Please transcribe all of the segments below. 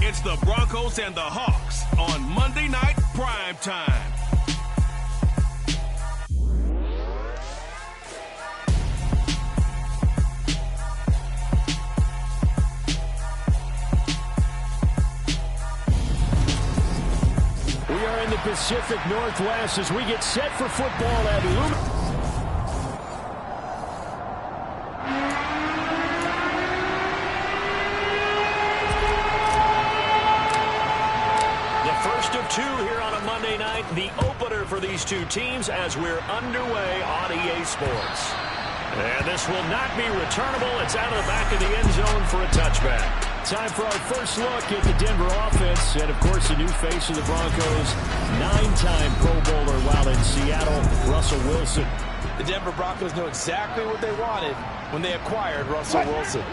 It's the Broncos and the Hawks on Monday Night Prime Time. We are in the Pacific Northwest as we get set for football at Lumen. Two here on a Monday night, the opener for these two teams as we're underway on EA Sports. And this will not be returnable. It's out of the back of the end zone for a touchback. Time for our first look at the Denver offense. And, of course, the new face of the Broncos, 9-time Pro Bowler while in Seattle, Russell Wilson. The Denver Broncos know exactly what they wanted when they acquired Russell Wilson.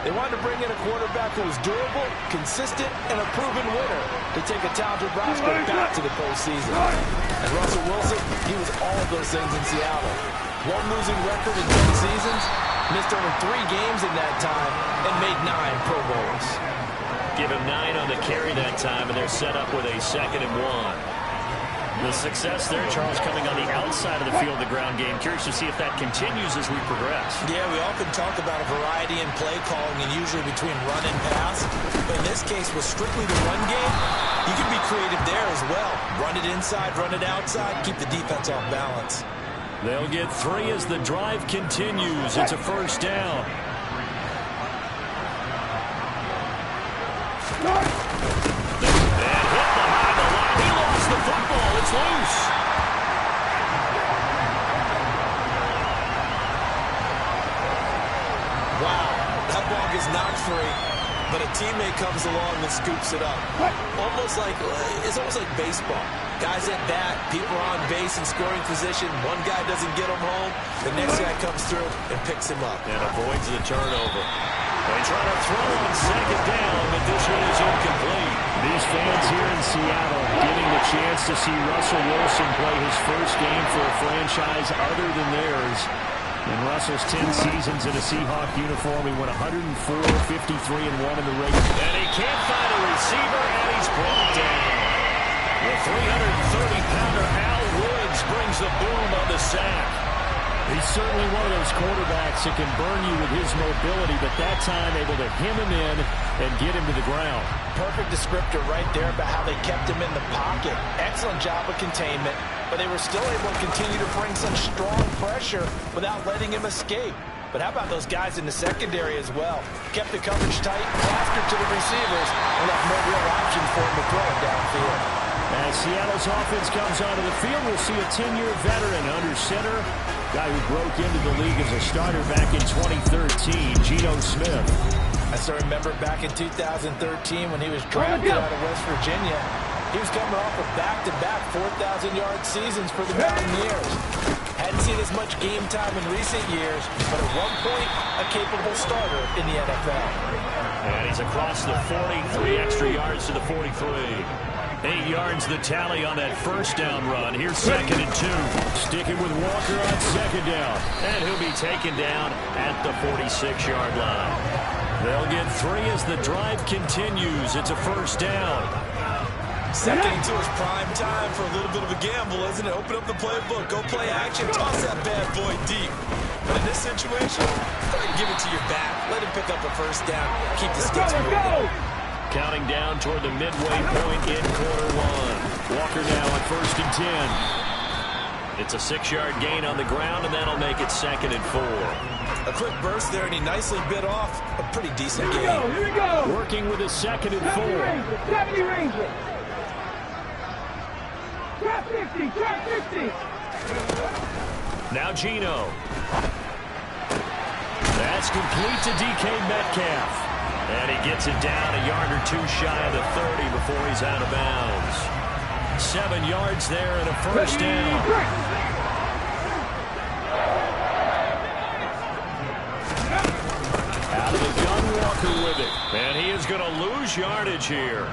They wanted to bring in a quarterback who was durable, consistent, and a proven winner to take a talented roster back to the postseason. And Russell Wilson, he was all of those things in Seattle. One losing record in 10 seasons, missed only 3 games in that time, and made 9 Pro Bowls. Give him 9 on the carry that time, and they're set up with a 2nd and 1. The success there, Charles, coming on the outside of the field, the ground game. Curious to see if that continues as we progress. Yeah, we often talk about a variety in play calling and usually between run and pass. But in this case, with strictly the run game, you can be creative there as well. Run it inside, run it outside, keep the defense off balance. They'll get 3 as the drive continues. It's a first down. It's loose. Wow, that ball gets knocked free, but a teammate comes along and scoops it up. It's almost like baseball. Guys at bat, people are on base in scoring position. One guy doesn't get him home, the next guy comes through and picks him up. And avoids the turnover. They try to throw on 2nd down, but this one is incomplete. These fans here in Seattle getting the chance to see Russell Wilson play his first game for a franchise other than theirs. In Russell's 10 seasons in a Seahawk uniform, he won 104, 53, and 1 in the regular. And he can't find a receiver, and he's brought down. The 330-pounder Al Woods brings the boom on the sack. He's certainly one of those quarterbacks that can burn you with his mobility, but that time able to hem him in and get him to the ground. Perfect descriptor right there about how they kept him in the pocket. Excellent job of containment, but they were still able to continue to bring such strong pressure without letting him escape. But how about those guys in the secondary as well? Kept the coverage tight, plastered to the receivers, and left no real options for him to throw it downfield. As Seattle's offense comes onto the field, we'll see a 10-year veteran under center. Guy who broke into the league as a starter back in 2013, Geno Smith. I still remember back in 2013 when he was drafted out of West Virginia. He was coming off of back-to-back 4,000-yard seasons for the Mountaineers. Hadn't seen as much game time in recent years, but at one point, a capable starter in the NFL. And he's across the 40, 3 extra yards to the 43. 8 yards the tally on that first down run. Here's 2nd and 2. Sticking with Walker on 2nd down. And he'll be taken down at the 46-yard line. They'll get 3 as the drive continues. It's a first down. 2nd and 2 is prime time for a little bit of a gamble, isn't it? Open up the playbook, go play action, toss that bad boy deep. But in this situation, go ahead and give it to your back. Let him pick up a first down. Keep the sticks moving. Counting down toward the midway point in quarter 1. Walker now on 1st and 10. It's a 6-yard gain on the ground, and that'll make it 2nd and 4. A quick burst there, and he nicely bit off a pretty decent game. Here we go. Working with a 2nd and 4. 70 Ranger. Trap 50, trap 50. Now Geno. That's complete to DK Metcalf. And he gets it down a yard or 2 shy of the 30 before he's out of bounds. 7 yards there and a first down. Out of the gun, Walker with it. And he is going to lose yardage here.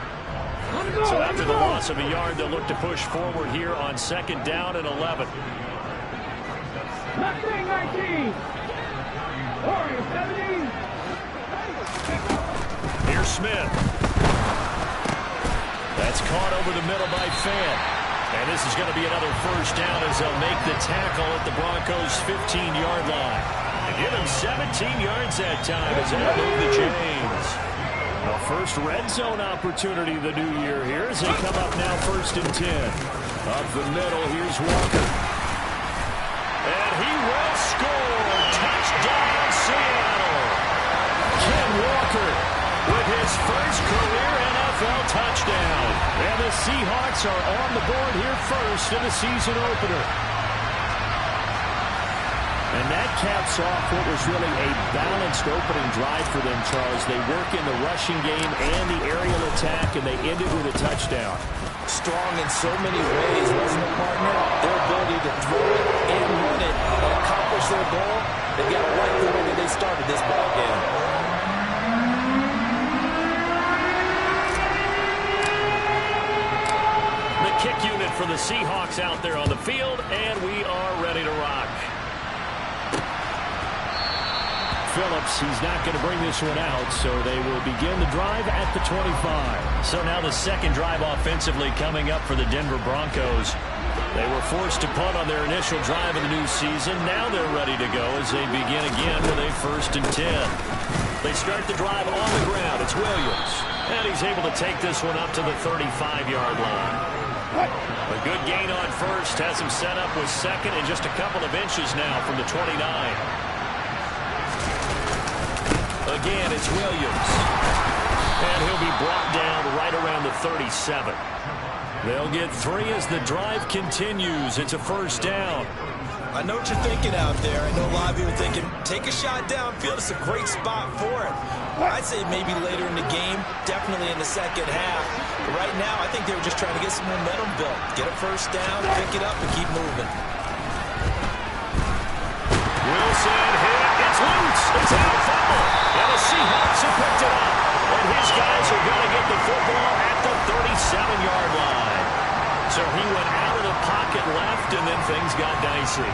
So after the loss of a yard, they'll look to push forward here on 2nd down and 11. Mustang 19. Warrior 17. Here's Smith. It's caught over the middle by Fan. And this is going to be another first down as they'll make the tackle at the Broncos' 15-yard line. And give him 17 yards that time as they move the chains. The first red zone opportunity of the new year here as they come up now 1st and 10. Up the middle, here's Walker. And he will score. Touchdown, Seattle. Ken Walker with his first career NFL touchdown. And the Seahawks are on the board here first in the season opener. And that caps off what was really a balanced opening drive for them, Charles. They work in the rushing game and the aerial attack, and they ended with a touchdown. Strong in so many ways, wasn't it, partner? Their ability to throw it and run it and accomplish their goal, they got to like the way that they started this ball game. The kick unit for the Seahawks out there on the field, and we are ready to rock. Phillips, he's not going to bring this one out, so they will begin the drive at the 25. So now the second drive offensively coming up for the Denver Broncos. They were forced to punt on their initial drive of the new season. Now they're ready to go as they begin again with a 1st and 10. They start the drive on the ground. It's Williams, and he's able to take this one up to the 35-yard line. A good gain on first has him set up with second and just a couple of inches now from the 29. Again, it's Williams. And he'll be brought down right around the 37. They'll get 3 as the drive continues. It's a first down. I know what you're thinking out there. I know a lot of you are thinking, take a shot downfield. It's a great spot for it. I'd say maybe later in the game, definitely in the second half. But right now, I think they were just trying to get some momentum built. Get a first down, pick it up, and keep moving. Wilson hit. It's loose. It's out of fumble. And the Seahawks have picked it up. And his guys are going to get the football at the 37-yard line. So he went out of the pocket left, and then things got dicey.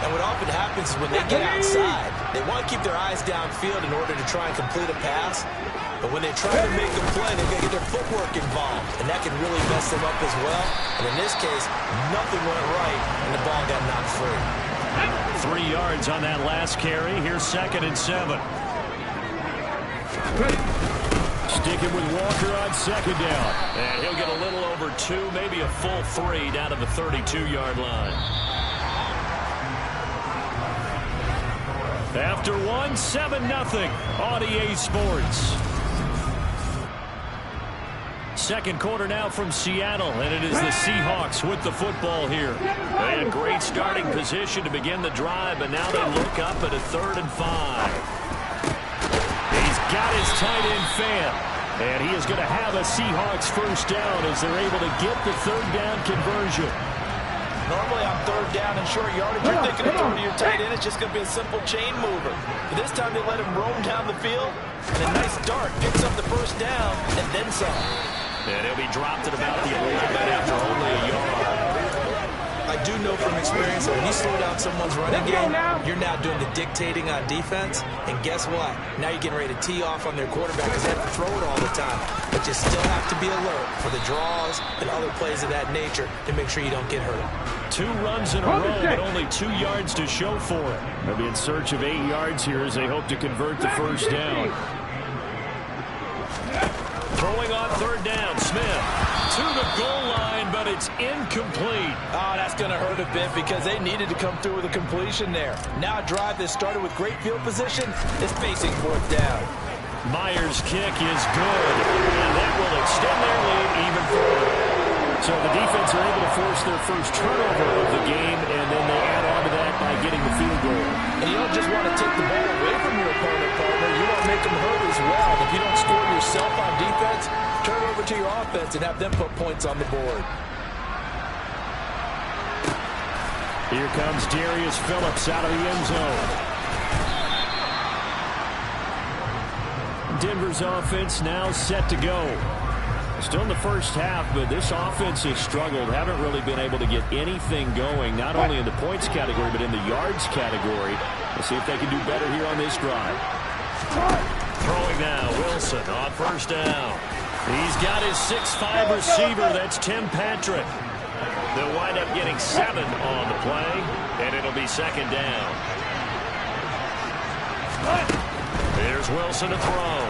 And what often happens is when they get outside, they want to keep their eyes downfield in order to try and complete a pass. But when they try to make a play, they've got to get their footwork involved. And that can really mess them up as well. And in this case, nothing went right, and the ball got knocked free. 3 yards on that last carry. Here's 2nd and 7. Sticking with Walker on 2nd down. And he'll get a little over 2, maybe a full 3 down to the 32-yard line. After 1, 7-0 on EA Sports. Second quarter now from Seattle, and it is the Seahawks with the football here. They had great starting position to begin the drive, but now they look up at a 3rd and 5. He's got his tight end Fan, and he is going to have a Seahawks first down as they're able to get the 3rd down conversion. Normally on 3rd down and short yardage, you're thinking of throwing to your tight end. It's just going to be a simple chain mover. But this time they let him roam down the field, and a nice dart picks up the first down and then some. And he'll be dropped at about the 11 after only a yard. I do know from experience that when you slow down someone's running game, you're now doing the dictating on defense. And guess what? Now you're getting ready to tee off on their quarterback because they have to throw it all the time. But you still have to be alert for the draws and other plays of that nature to make sure you don't get hurt. 2 runs in a row, but only 2 yards to show for it. They'll be in search of 8 yards here as they hope to convert the first down. Throwing on 3rd down, Smith to the goal line, but it's incomplete. Oh, that's going to hurt a bit because they needed to come through with a completion there. Now a drive that started with great field position is facing 4th down. Myers' kick is good, and that will extend their lead even further. So the defense are able to force their first turnover of the game, and then they add on to that by getting the field goal. And you don't just want to take the ball away from your opponent, partner. You want to make them hurt as well. If you don't score yourself on defense, turn over to your offense and have them put points on the board. Here comes Darius Phillips out of the end zone. Denver's offense now set to go. Still in the first half, but this offense has struggled. Haven't really been able to get anything going, not only in the points category, but in the yards category. Let's see if they can do better here on this drive. Throwing now, Wilson on 1st down. He's got his 6'5" receiver. That's Tim Patrick. They'll wind up getting 7 on the play, and it'll be second down. Here's Wilson to throw.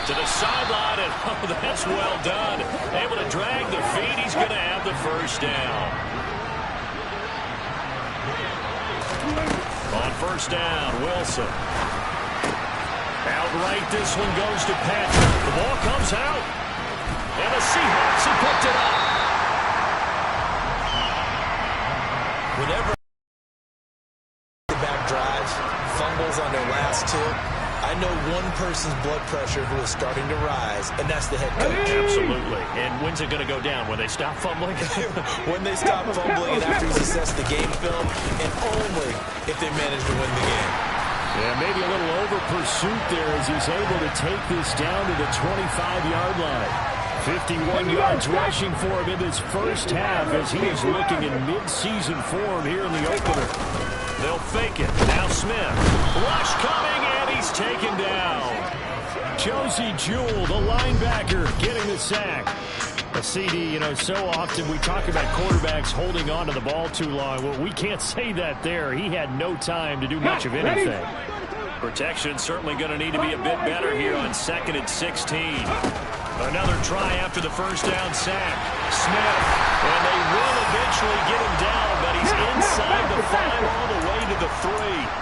To the sideline, and oh, that's well done. Able to drag the feet. He's going to have the first down. On first down, Wilson. Outright, this one goes to Patrick. The ball comes out. And the Seahawks have picked it up. Whenever the back drives, fumbles on their last 2, I know one person's blood pressure who is starting to rise, and that's the head coach. Absolutely. And when's it going to go down? When they stop fumbling? When they stop fumbling and after he's assessed the game film, and only if they manage to win the game. Yeah, maybe a little over-pursuit there as he's able to take this down to the 25-yard line. 51 yards rushing for him in this first half as he is looking in mid-season form here in the opener. They'll fake it. Now Smith. Rush coming, and he's taken down. Josie Jewell, the linebacker, getting the sack. A CD, you know, so often we talk about quarterbacks holding on to the ball too long. Well, we can't say that there. He had no time to do much of anything. Protection certainly going to need to be a bit better here on 2nd and 16. Another try after the first down sack. Smith, and they will eventually get him down, but he's inside the 5 all the way to the 3.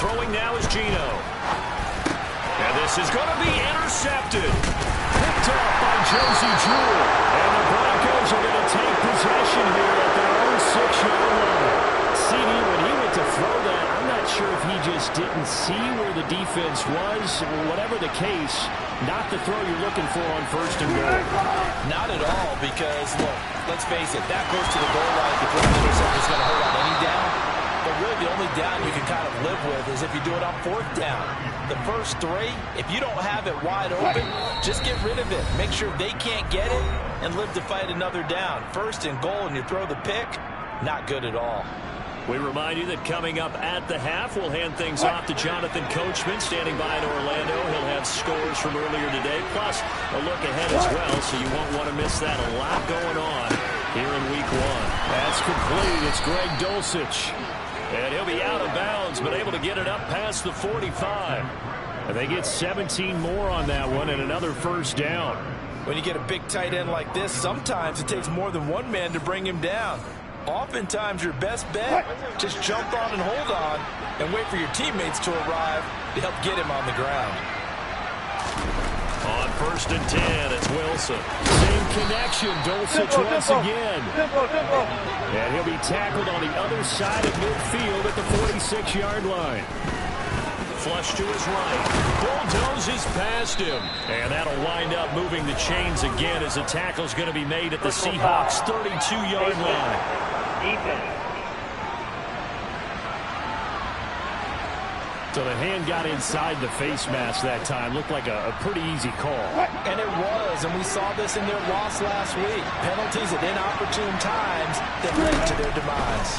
Throwing now is Geno. And this is going to be intercepted. Picked up by Josie Jewell. And the Broncos are going to take possession here at their own 6-yard line. CD, when he went to throw that, I'm not sure if he just didn't see where the defense was. Whatever the case, not the throw you're looking for on 1st and goal. Not at all, because, look, let's face it, that goes to the goal line before the interceptor is going to hold on any down. But really, the only down you can kind of live with is if you do it on 4th down. The first 3, if you don't have it wide open, just get rid of it. Make sure they can't get it and live to fight another down. 1st and goal, and you throw the pick, not good at all. We remind you that coming up at the half, we'll hand things off to Jonathan Coachman, standing by in Orlando. He'll have scores from earlier today, plus a look ahead as well, so you won't want to miss that. A lot going on here in Week 1. That's complete. It's Greg Dulcich. And he'll be out of bounds, but able to get it up past the 45. And they get 17 more on that one and another first down. When you get a big tight end like this, sometimes it takes more than one man to bring him down. Oftentimes, your best bet, just jump on and hold on and wait for your teammates to arrive to help get him on the ground. On 1st and 10, it's Wilson. Same connection, Dulcich once again. And he'll be tackled on the other side of midfield at the 46-yard line. Flush to his right. Bulldozes past him. And that'll wind up moving the chains again as the tackle's going to be made at the Seahawks' 32-yard line. So the hand got inside the face mask that time. Looked like a pretty easy call. And it was, and we saw this in their loss last week. Penalties at inopportune times that led to their demise.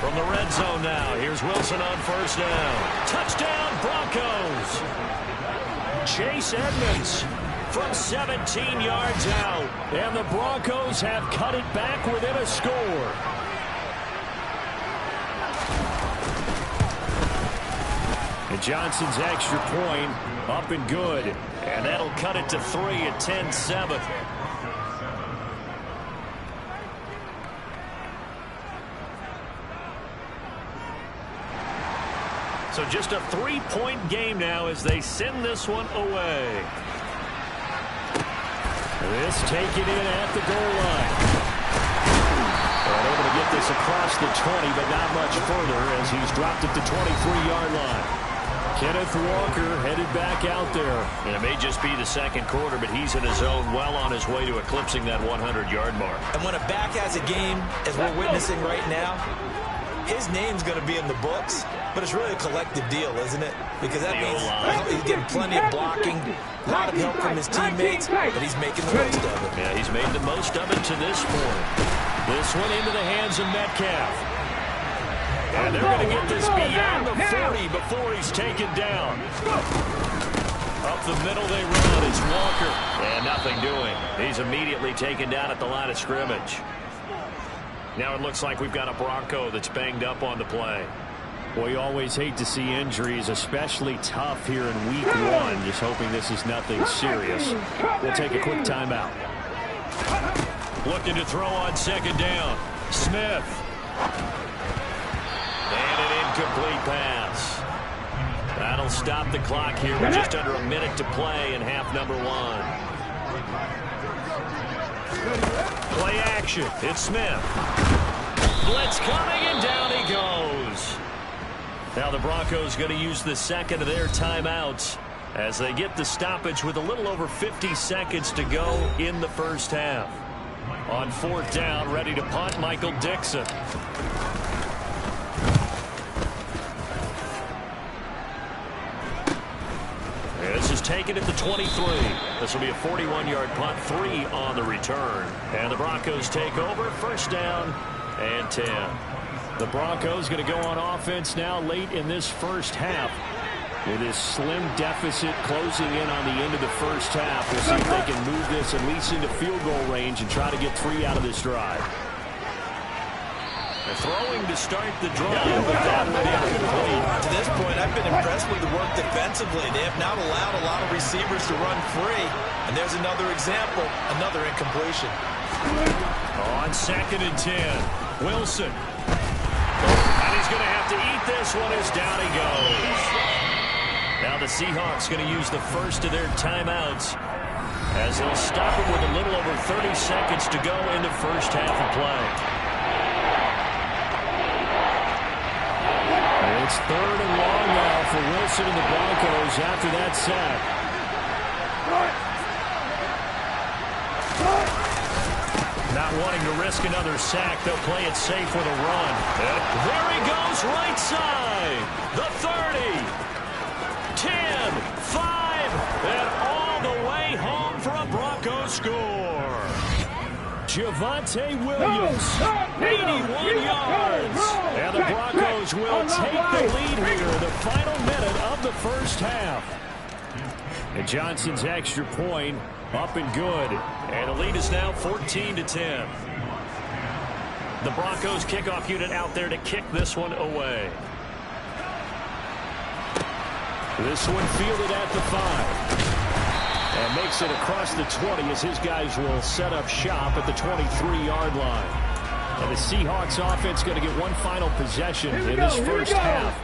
From the red zone now, here's Wilson on 1st down. Touchdown, Broncos! Chase Edmonds from 17 yards out. And the Broncos have cut it back within a score. And Johnson's extra point up and good. And that'll cut it to 3 at 10-7. So just a 3-point game now as they send this one away. This taken in at the goal line. And able to get this across the 20, but not much further as he's dropped it to 23-yard line. Kenneth Walker headed back out there. And it may just be the 2nd quarter, but he's in his zone well on his way to eclipsing that 100-yard mark. And when a back has a game, as we're witnessing right now, his name's going to be in the books, but it's really a collective deal, isn't it? Because that means he's getting plenty of blocking, a lot of help from his teammates, but he's making the most of it. Yeah, he's made the most of it to this point. This one into the hands of Metcalf. And they're going to get this beyond the 40 before he's taken down. Up the middle they run. It's Walker. And nothing doing. He's immediately taken down at the line of scrimmage. Now it looks like we've got a Bronco that's banged up on the play. Well, you always hate to see injuries, especially tough here in week one. Just hoping this is nothing serious. We'll take a quick timeout. Looking to throw on second down. Smith. And an incomplete pass. That'll stop the clock here with just under a minute to play in half number one. Play action. It's Smith. Blitz coming, and down he goes. Now the Broncos going to use the second of their timeouts as they get the stoppage with a little over 50 seconds to go in the first half. On fourth down, ready to punt, Michael Dixon. This is taken at the 23. This will be a 41-yard punt, 3 on the return. And the Broncos take over, first down and 10. The Broncos going to go on offense now late in this first half with this slim deficit closing in on the end of the first half. We'll see if they can move this at least into field goal range and try to get 3 out of this drive. They're throwing to start the drive, but that will be incomplete. To this point, I've been impressed with the work defensively. They have not allowed a lot of receivers to run free. And there's another example, another incompletion. On second and 10, Wilson. And he's going to have to eat this one as down he goes. Now the Seahawks going to use the first of their timeouts as they'll stop him with a little over 30 seconds to go in the first half of play. It's third and long now for Wilson and the Broncos after that sack. Not wanting to risk another sack, they'll play it safe with a run. There he goes, right side. The 30. 10, 5, and all the way home for a Broncos score. Javonte Williams, 81 yards. And the Broncos will take the lead here in the final minute of the first half. And Johnson's extra point up and good. And the lead is now 14-10. The Broncos kickoff unit out there to kick this one away. This one fielded at the 5. And makes it across the 20 as his guys will set up shop at the 23-yard line. And the Seahawks offense going to get one final possession in this first half.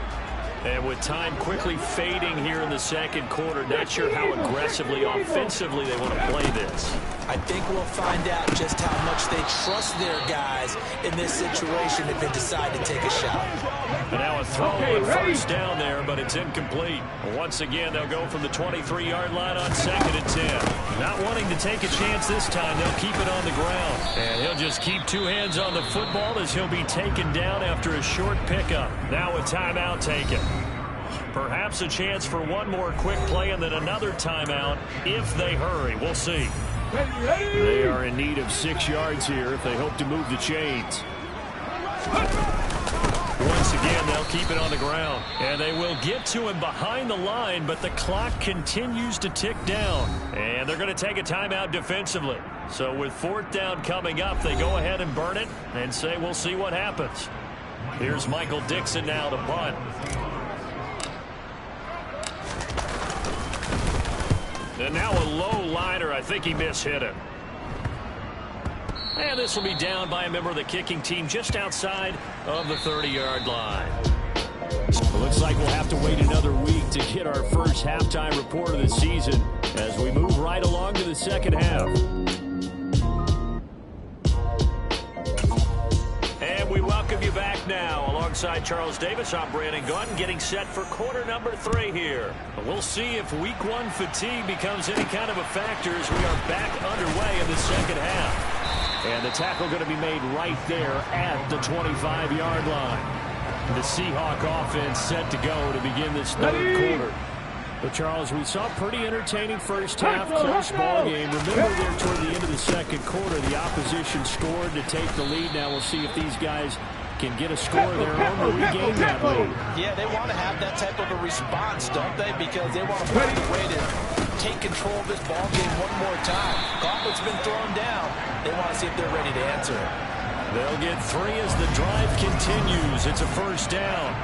And with time quickly fading here in the second quarter, not sure how aggressively, offensively they want to play this. I think we'll find out just how much they trust their guys in this situation if they decide to take a shot. And now a throw on first down there, but it's incomplete. Once again, they'll go from the 23-yard line on second and 10. Not wanting to take a chance this time, they'll keep it on the ground. And he'll just keep 2 hands on the football as he'll be taken down after a short pickup. Now a timeout taken. Perhaps a chance for one more quick play and then another timeout if they hurry. We'll see. They are in need of 6 yards here if they hope to move the chains. Once again, they'll keep it on the ground. And they will get to him behind the line, but the clock continues to tick down. And they're going to take a timeout defensively. So with fourth down coming up, they go ahead and burn it and say we'll see what happens. Here's Michael Dixon now to punt. And now a low liner. I think he mishit it. And this will be down by a member of the kicking team just outside of the 30-yard line. It looks like we'll have to wait another week to get our first halftime report of the season as we move right along to the second half. And we welcome you back now. Alongside Charles Davis, I'm Brandon Gaunt, getting set for quarter number 3 here. We'll see if week 1 fatigue becomes any kind of a factor as we are back underway in the second half. And the tackle going to be made right there at the 25-yard line. The Seahawk offense set to go to begin this third quarter. Well, Charles, we saw a pretty entertaining first half, close ball game. Remember there toward the end of the second quarter, the opposition scored to take the lead. Now we'll see if these guys can get a score of their own to regain that lead. Yeah, they want to have that type of a response, don't they? Because they want to find a way to take control of this ball game one more time. Gauntlet's been thrown down. They want to see if they're ready to answer it. They'll get 3 as the drive continues. It's a first down.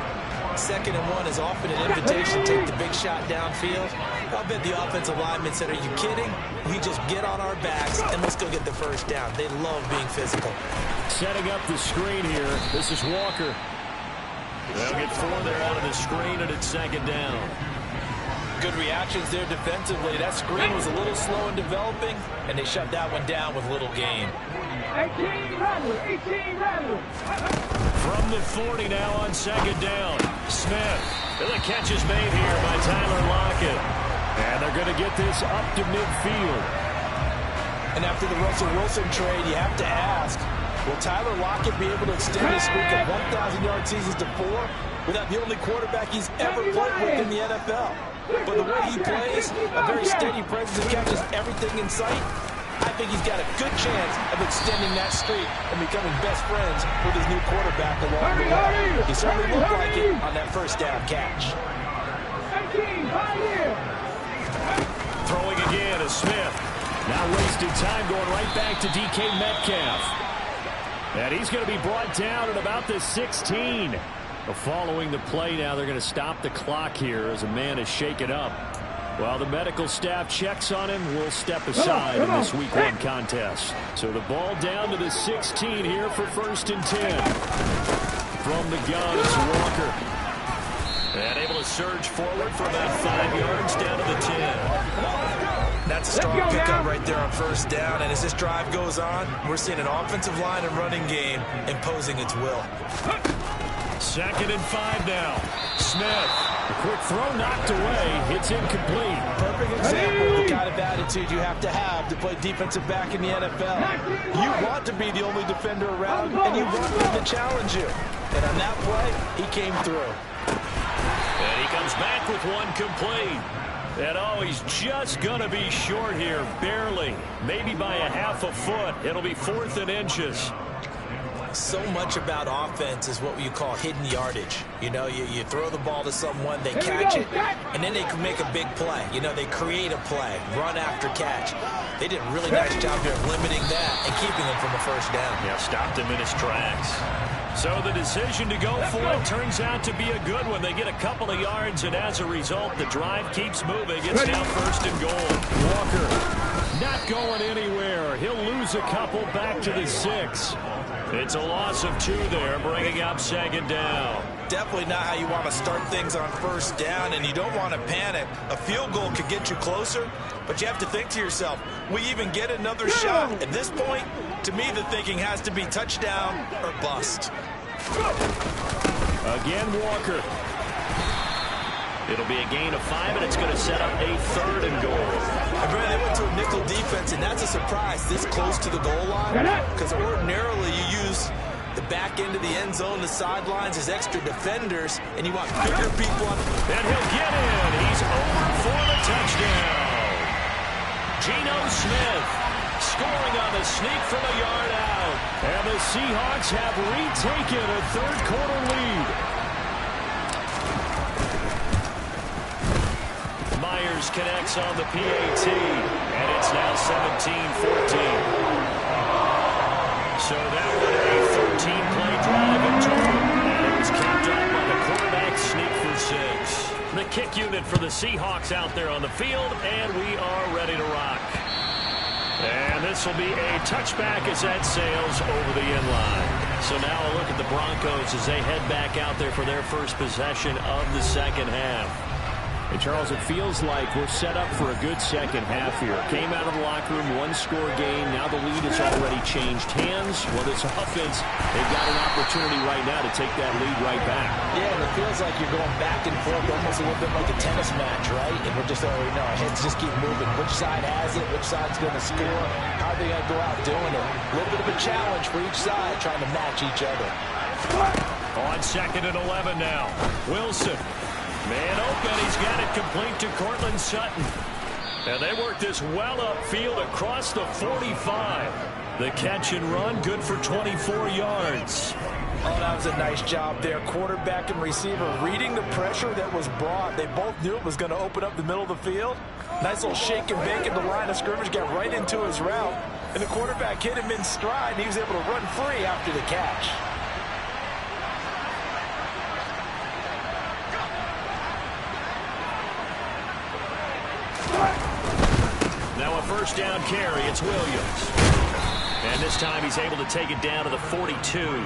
2nd and 1 is often an invitation to take the big shot downfield. I'll bet the offensive linemen said, are you kidding? We just get on our backs and let's go get the first down. They love being physical. Setting up the screen here. This is Walker. They'll get 4 there out of the screen, and it's 2nd down. Good reactions there defensively. That screen was a little slow in developing, and they shut that one down with little gain. 18 rather. From the 40 now on 2nd down. Smith. The catch is made here by Tyler Lockett. And they're going to get this up to midfield. And after the Russell Wilson trade, you have to ask, will Tyler Lockett be able to extend his streak of 1,000-yard seasons to 4 without the only quarterback he's ever played with in the NFL? But the way he plays, a very steady presence and catches everything in sight, I think he's got a good chance of extending that streak and becoming best friends with his new quarterback along the way. He certainly looked like it on that first down catch. 18, right here. Throwing again is Smith. Now wasting time going right back to DK Metcalf. And he's going to be brought down at about the 16. Following the play now, they're going to stop the clock here as a man is shaken up. While the medical staff checks on him, we'll step aside in this Week 1 contest. So the ball down to the 16 here for 1st and 10. From the gun, it's Walker. And able to surge forward for about 5 yards down to the 10. That's a strong pickup right there on 1st down. And as this drive goes on, we're seeing an offensive line and running game imposing its will. 2nd and 5 now. Smith. A quick throw knocked away. It's incomplete. Perfect example of the kind of attitude you have to play defensive back in the NFL. You want to be the only defender around, and you want them to challenge you. And on that play, he came through. And he comes back with one complete. And oh, he's just going to be short here, barely. Maybe by a half a foot. It'll be 4th and inches. So much about offense is what you call hidden yardage. You know, you throw the ball to someone, they catch it, and then they can make a big play. You know, they create a play, run after catch. They did a really nice job here of limiting that and keeping him from a first down. Yeah, stopped him in his tracks. So the decision to go for it turns out to be a good one. They get a couple of yards, and as a result, the drive keeps moving. It's now 1st and goal. Walker not going anywhere. He'll lose a couple back to the 6. It's a loss of 2 there, bringing up 2nd down. Definitely not how you want to start things on 1st down, and you don't want to panic. A field goal could get you closer, but you have to think to yourself, we even get another shot. At this point, to me, the thinking has to be touchdown or bust. Again, Walker. It'll be a gain of 5, and it's going to set up a 3rd and goal. And Brad, they went to a nickel defense, and that's a surprise this close to the goal line, because ordinarily you use the back end of the end zone, the sidelines as extra defenders, and you want bigger people on. And he'll get in. He's over for the touchdown. Geno Smith scoring on the sneak from a yard out. And the Seahawks have retaken a 3rd quarter lead. Myers connects on the PAT, and it's now 17-14. So that was a 13-play drive in total, and it was capped off by the quarterback sneak for 6. The kick unit for the Seahawks out there on the field, and we are ready to rock. And this will be a touchback as that sails over the end line. So now a look at the Broncos as they head back out there for their first possession of the second half. And Charles, it feels like we're set up for a good second half here. Came out of the locker room, 1-score game. Now the lead has already changed hands. Well, this offense, they've got an opportunity right now to take that lead right back. Yeah, and it feels like you're going back and forth, almost a little bit like a tennis match, right? And we're just already know our heads just keep moving. Which side has it? Which side's going to score? How are they going to go out doing it? A little bit of a challenge for each side, trying to match each other. On 2nd and 11 now. Wilson. Man open, he's got it complete to Cortland Sutton. And they work this well upfield across the 45. The catch and run, good for 24 yards. Oh, that was a nice job there. Quarterback and receiver reading the pressure that was brought. They both knew it was going to open up the middle of the field. Nice little shake and bake at the line of scrimmage, got right into his route. And the quarterback hit him in stride, and he was able to run free after the catch. Now a first down carry, it's Williams. And this time he's able to take it down to the 42.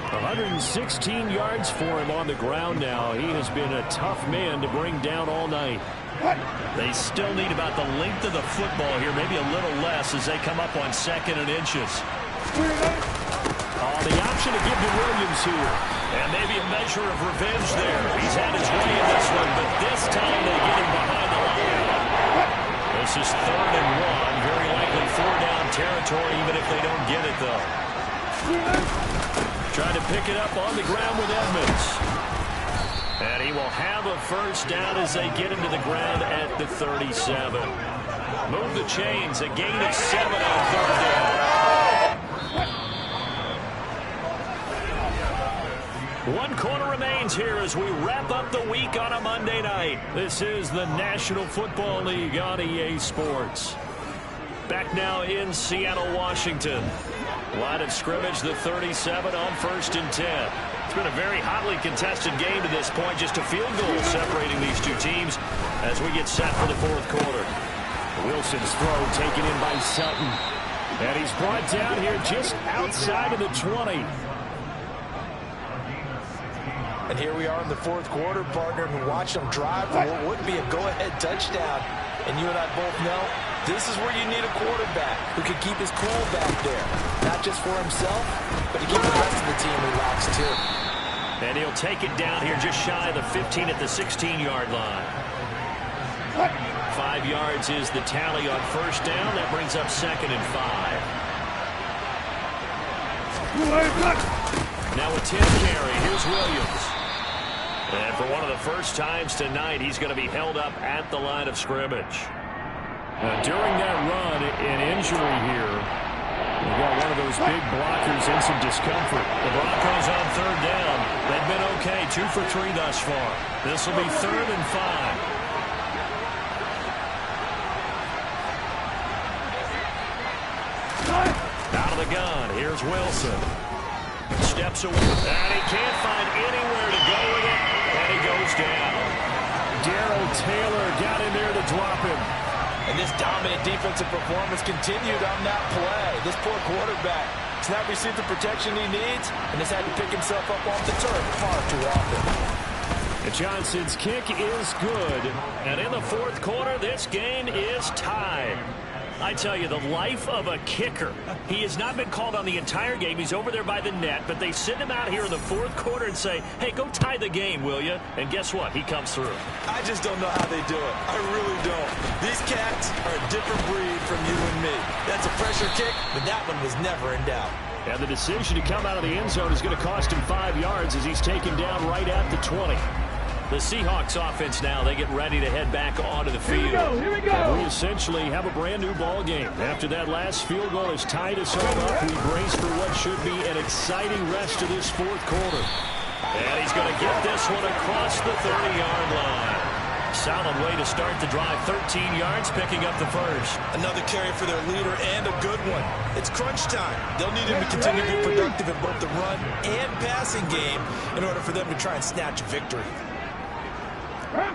116 yards for him on the ground now. He has been a tough man to bring down all night. They still need about the length of the football here, maybe a little less as they come up on 2nd and inches. The option to give to Williams here. And maybe a measure of revenge there. He's had his way in this one, but this time they get him behind the line. This is 3rd and 1. Very likely 4-down territory, even if they don't get it, though. Trying to pick it up on the ground with Edmonds. And he will have a first down as they get him to the ground at the 37. Move the chains, a gain of 7 on 3rd down. 1 quarter remains here as we wrap up the week on a Monday night. This is the National Football League on EA Sports. Back now in Seattle, Washington. Line of scrimmage, the 37 on 1st and 10. It's been a very hotly contested game to this point. Just a field goal separating these two teams as we get set for the 4th quarter. Wilson's throw taken in by Sutton. And he's brought down here just outside of the 20. And here we are in the 4th quarter, partner, and watch them drive for what would be a go-ahead touchdown. And you and I both know this is where you need a quarterback who can keep his cool back there. Not just for himself, but to keep the rest of the team relaxed too. And he'll take it down here just shy of the 15 at the 16-yard line. 5 yards is the tally on 1st down. That brings up 2nd and 5. Now a 10 carry. Here's Williams. And for one of the first times tonight, he's going to be held up at the line of scrimmage. During that run, an injury here. We got one of those big blockers in some discomfort. The Broncos on 3rd down. They've been okay, 2 for 3 thus far. This will be 3rd and 5. Out of the gun, here's Wilson. Steps away, and he can't find anywhere to go with it, and he goes down. Darrell Taylor got in there to drop him. And this dominant defensive performance continued on that play. This poor quarterback has not received the protection he needs and has had to pick himself up off the turf far too often. And Johnson's kick is good. And in the 4th quarter, this game is tied. I tell you, the life of a kicker. He has not been called on the entire game. He's over there by the net, but they send him out here in the 4th quarter and say, hey, go tie the game, will you? And guess what? He comes through. I just don't know how they do it. I really don't. These cats are a different breed from you and me. That's a pressure kick, but that one was never in doubt. And the decision to come out of the end zone is going to cost him 5 yards as he's taken down right at the 20. The Seahawks offense now, they get ready to head back onto the field. Here we go. And we essentially have a brand new ball game. After that last field goal has tied us all up, we brace for what should be an exciting rest of this 4th quarter. And he's going to get this one across the 30-yard line. Solid way to start the drive. 13 yards, picking up the first. Another carry for their leader and a good one. It's crunch time. They'll need him to continue to be productive in both the run and passing game in order for them to try and snatch a victory. Back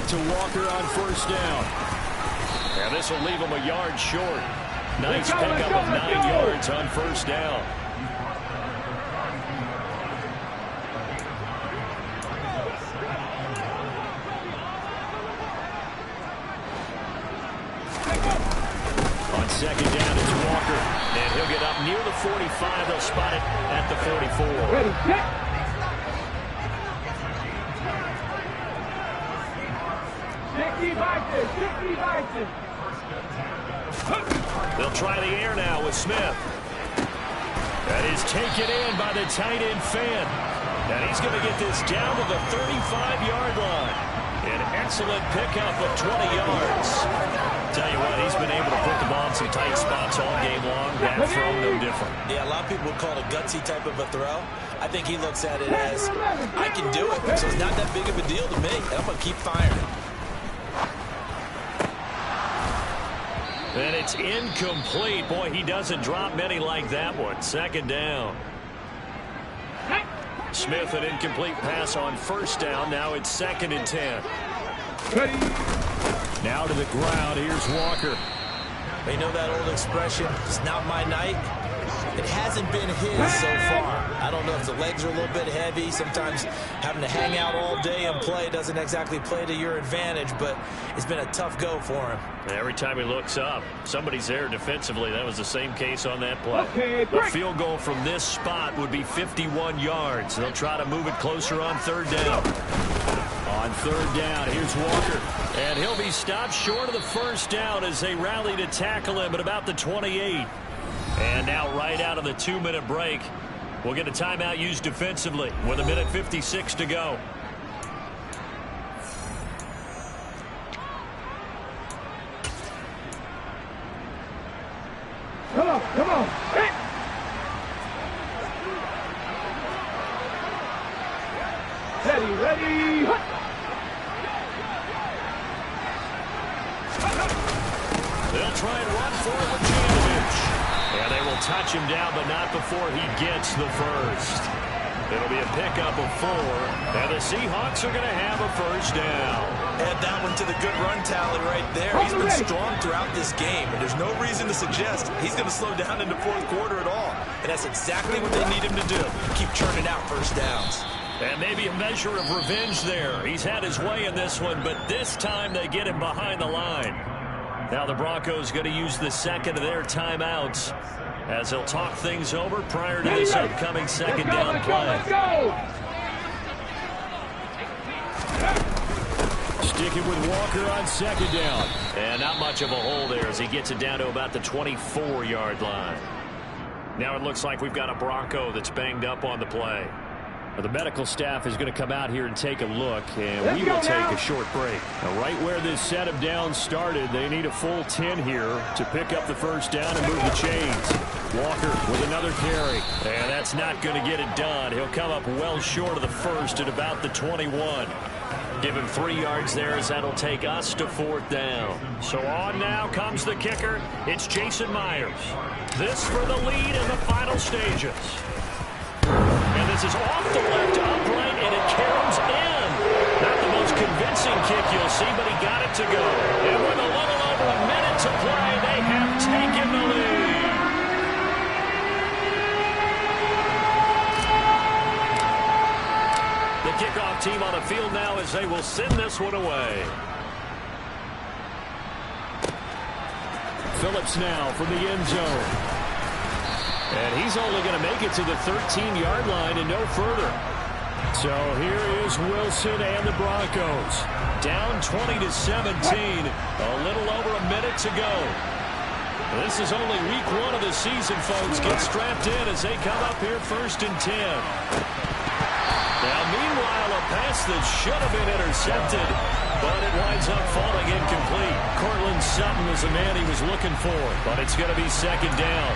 to Walker on 1st down. And this will leave him a yard short. Nice pickup of 9 yards on 1st down. On 2nd down, it's Walker. And he'll get up near the 45. They'll spot it at the 44. Ready, set. They'll try the air now with Smith. That is taken in by the tight end Finn. And he's going to get this down to the 35-yard line. An excellent pickup of 20 yards. Tell you what, he's been able to put the ball in some tight spots all game long. That throw, no different. Yeah, a lot of people would call it a gutsy type of a throw. I think he looks at it as, I can do it, so it's not that big of a deal to me, and I'm going to keep firing. And it's incomplete. Boy, he doesn't drop many like that one. Second down. Smith, an incomplete pass on first down. Now it's 2nd and 10. Now to the ground. Here's Walker. You know that old expression, it's not my night? It hasn't been his so far. I don't know if the legs are a little bit heavy. Sometimes having to hang out all day and play doesn't exactly play to your advantage, but it's been a tough go for him. Every time he looks up, somebody's there defensively. That was the same case on that play. A field goal from this spot would be 51 yards. They'll try to move it closer on 3rd down. On 3rd down, here's Walker. And he'll be stopped short of the 1st down as they rally to tackle him at about the 28. And now right out of the 2-minute break, we'll get a timeout used defensively with 1:56 to go. Come on, come on. Ready. They'll try and run for it with Janovich. And they will touch him down, but not before he gets the first. It'll be a pickup of 4, and the Seahawks are going to have a 1st down. Add that one to the good run tally right there. He's been strong throughout this game, and there's no reason to suggest he's going to slow down in the 4th quarter at all. And that's exactly what they need him to do. Keep churning out 1st downs. And maybe a measure of revenge there. He's had his way in this one, but this time they get him behind the line. Now the Broncos going to use the 2nd of their timeouts as they'll talk things over prior to this upcoming 2nd down play. Sticking with Walker on 2nd down. And not much of a hole there as he gets it down to about the 24-yard line. Now it looks like we've got a Bronco that's banged up on the play. The medical staff is going to come out here and take a look, and we will take a short break. Now, right where this set of downs started, they need a full 10 here to pick up the 1st down and move the chains. Walker with another carry, and that's not going to get it done. He'll come up well short of the 1st at about the 21. Give him 3 yards there as that'll take us to 4th down. So on now comes the kicker. It's Jason Myers. This for the lead in the final stages. And this is off the left upright, and it caroms in. Not the most convincing kick you'll see, but he got it to go. And with a little over a minute to play, they have taken the lead. The kickoff team on the field now as they will send this one away. Phillips now from the end zone. And he's only going to make it to the 13-yard line and no further. So here is Wilson and the Broncos. Down 20-17. A little over a minute to go. This is only week 1 of the season, folks. Get strapped in as they come up here 1st and 10. Now, meanwhile, a pass that should have been intercepted, but it winds up falling incomplete. Cortland Sutton was the man he was looking for, but it's going to be 2nd down.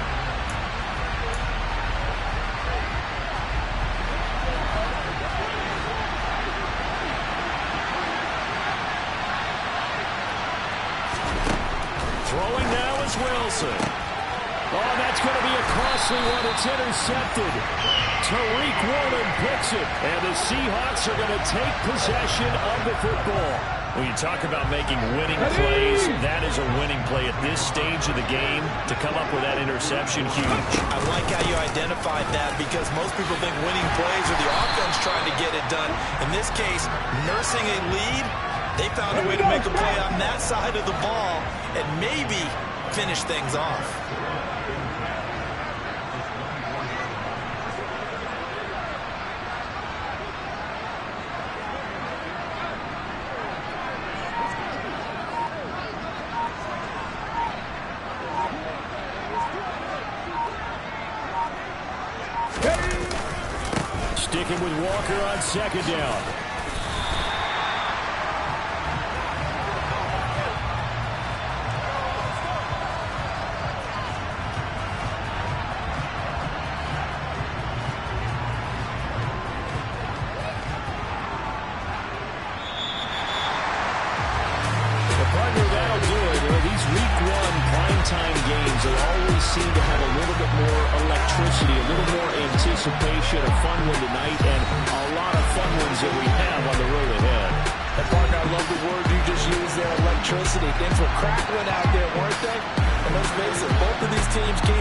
Throwing now is Wilson. Oh, that's going to be a costly one. It's intercepted. Tariq Woolen picks it, and the Seahawks are going to take possession of the football. When you talk about making winning plays, that is a winning play at this stage of the game. To come up with that interception, huge. I like how you identified that because most people think winning plays are the offense trying to get it done. In this case, nursing a lead, they found a way to make a play on that side of the ball and maybe finish things off. Sticking with Walker on second down. Games will always seem to have a little bit more electricity, a little more anticipation, a fun one tonight, and a lot of fun ones that we have on the road ahead. And partner, I love the word you just used there, electricity. Things were crackling out there, weren't they? And let's face it, both of these teams came